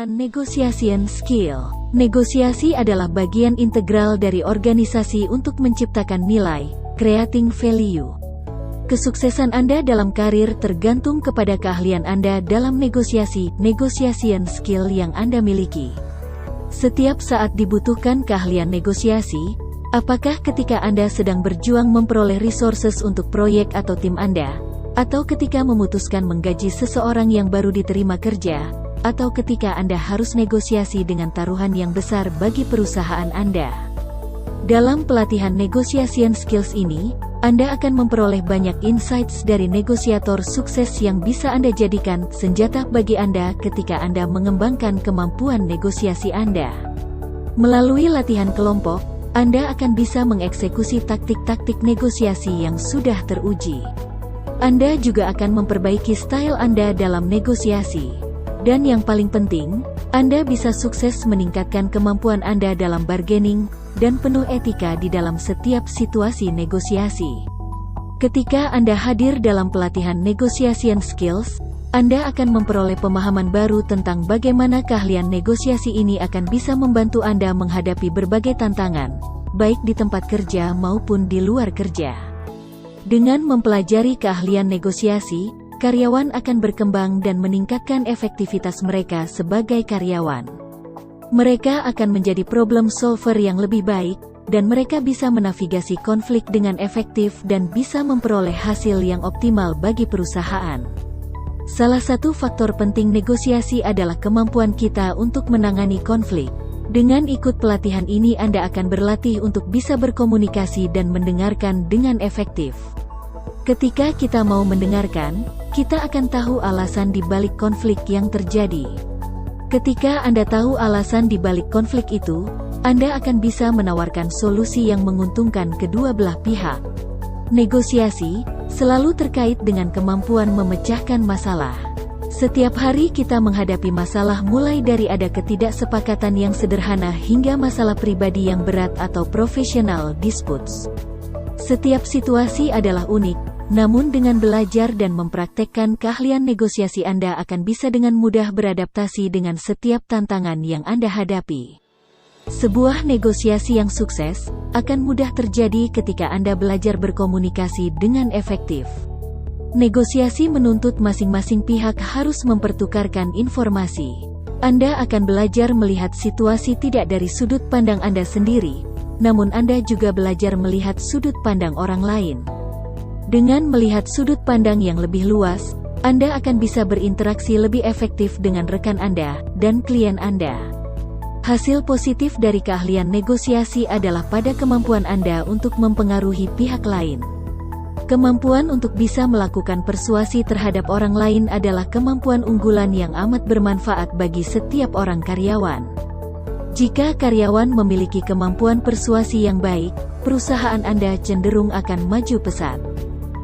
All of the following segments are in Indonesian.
Pelatihan Negotiation Skill. Negosiasi adalah bagian integral dari organisasi untuk menciptakan nilai, creating value. Kesuksesan Anda dalam karir tergantung kepada keahlian Anda dalam negosiasi, negotiation skill yang Anda miliki. Setiap saat dibutuhkan keahlian negosiasi, apakah ketika Anda sedang berjuang memperoleh resources untuk proyek atau tim Anda, atau ketika memutuskan menggaji seseorang yang baru diterima kerja, atau ketika Anda harus negosiasi dengan taruhan yang besar bagi perusahaan Anda. Dalam pelatihan negotiation skills ini, Anda akan memperoleh banyak insights dari negosiator sukses yang bisa Anda jadikan senjata bagi Anda ketika Anda mengembangkan kemampuan negosiasi Anda. Melalui latihan kelompok, Anda akan bisa mengeksekusi taktik-taktik negosiasi yang sudah teruji. Anda juga akan memperbaiki style Anda dalam negosiasi. Dan yang paling penting, Anda bisa sukses meningkatkan kemampuan Anda dalam bargaining, dan penuh etika di dalam setiap situasi negosiasi. Ketika Anda hadir dalam pelatihan negotiation skills, Anda akan memperoleh pemahaman baru tentang bagaimana keahlian negosiasi ini akan bisa membantu Anda menghadapi berbagai tantangan, baik di tempat kerja maupun di luar kerja. Dengan mempelajari keahlian negosiasi, karyawan akan berkembang dan meningkatkan efektivitas mereka sebagai karyawan. Mereka akan menjadi problem solver yang lebih baik, dan mereka bisa menavigasi konflik dengan efektif dan bisa memperoleh hasil yang optimal bagi perusahaan. Salah satu faktor penting negosiasi adalah kemampuan kita untuk menangani konflik. Dengan ikut pelatihan ini Anda akan berlatih untuk bisa berkomunikasi dan mendengarkan dengan efektif. Ketika kita mau mendengarkan, kita akan tahu alasan di balik konflik yang terjadi. Ketika Anda tahu alasan di balik konflik itu, Anda akan bisa menawarkan solusi yang menguntungkan kedua belah pihak. Negosiasi selalu terkait dengan kemampuan memecahkan masalah. Setiap hari kita menghadapi masalah mulai dari ada ketidaksepakatan yang sederhana hingga masalah pribadi yang berat atau professional disputes. Setiap situasi adalah unik. Namun dengan belajar dan mempraktekkan keahlian negosiasi Anda akan bisa dengan mudah beradaptasi dengan setiap tantangan yang Anda hadapi. Sebuah negosiasi yang sukses akan mudah terjadi ketika Anda belajar berkomunikasi dengan efektif. Negosiasi menuntut masing-masing pihak harus mempertukarkan informasi. Anda akan belajar melihat situasi tidak dari sudut pandang Anda sendiri, namun Anda juga belajar melihat sudut pandang orang lain. Dengan melihat sudut pandang yang lebih luas, Anda akan bisa berinteraksi lebih efektif dengan rekan Anda dan klien Anda. Hasil positif dari keahlian negosiasi adalah pada kemampuan Anda untuk mempengaruhi pihak lain. Kemampuan untuk bisa melakukan persuasi terhadap orang lain adalah kemampuan unggulan yang amat bermanfaat bagi setiap orang karyawan. Jika karyawan memiliki kemampuan persuasi yang baik, perusahaan Anda cenderung akan maju pesat.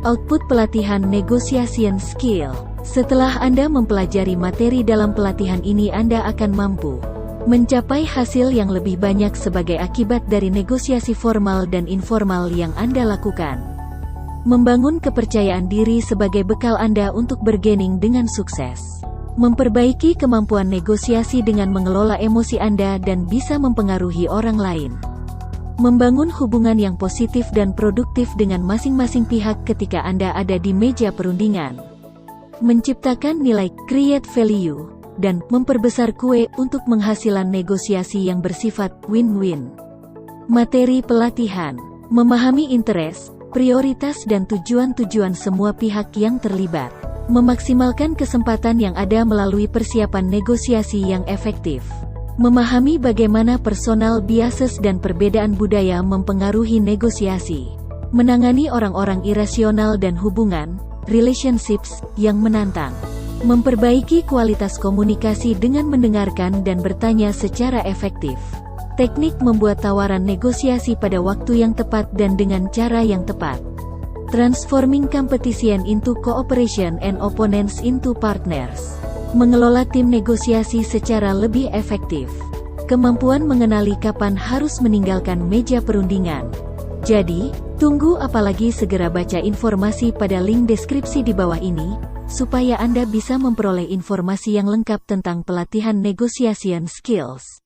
Output pelatihan negotiation skill. Setelah Anda mempelajari materi dalam pelatihan ini, Anda akan mampu mencapai hasil yang lebih banyak sebagai akibat dari negosiasi formal dan informal yang Anda lakukan. Membangun kepercayaan diri sebagai bekal Anda untuk bargaining dengan sukses. Memperbaiki kemampuan negosiasi dengan mengelola emosi Anda dan bisa mempengaruhi orang lain. Membangun hubungan yang positif dan produktif dengan masing-masing pihak ketika Anda ada di meja perundingan. Menciptakan nilai, create value, dan memperbesar kue untuk menghasilan negosiasi yang bersifat win-win. Materi pelatihan. Memahami interest, prioritas dan tujuan-tujuan semua pihak yang terlibat. Memaksimalkan kesempatan yang ada melalui persiapan negosiasi yang efektif. Memahami bagaimana personal biases dan perbedaan budaya mempengaruhi negosiasi. Menangani orang-orang irasional dan hubungan, relationships, yang menantang. Memperbaiki kualitas komunikasi dengan mendengarkan dan bertanya secara efektif. Teknik membuat tawaran negosiasi pada waktu yang tepat dan dengan cara yang tepat. Transforming competition into cooperation and opponents into partners. Mengelola tim negosiasi secara lebih efektif. Kemampuan mengenali kapan harus meninggalkan meja perundingan. Jadi, tunggu apalagi, segera baca informasi pada link deskripsi di bawah ini, supaya Anda bisa memperoleh informasi yang lengkap tentang pelatihan negotiation skills.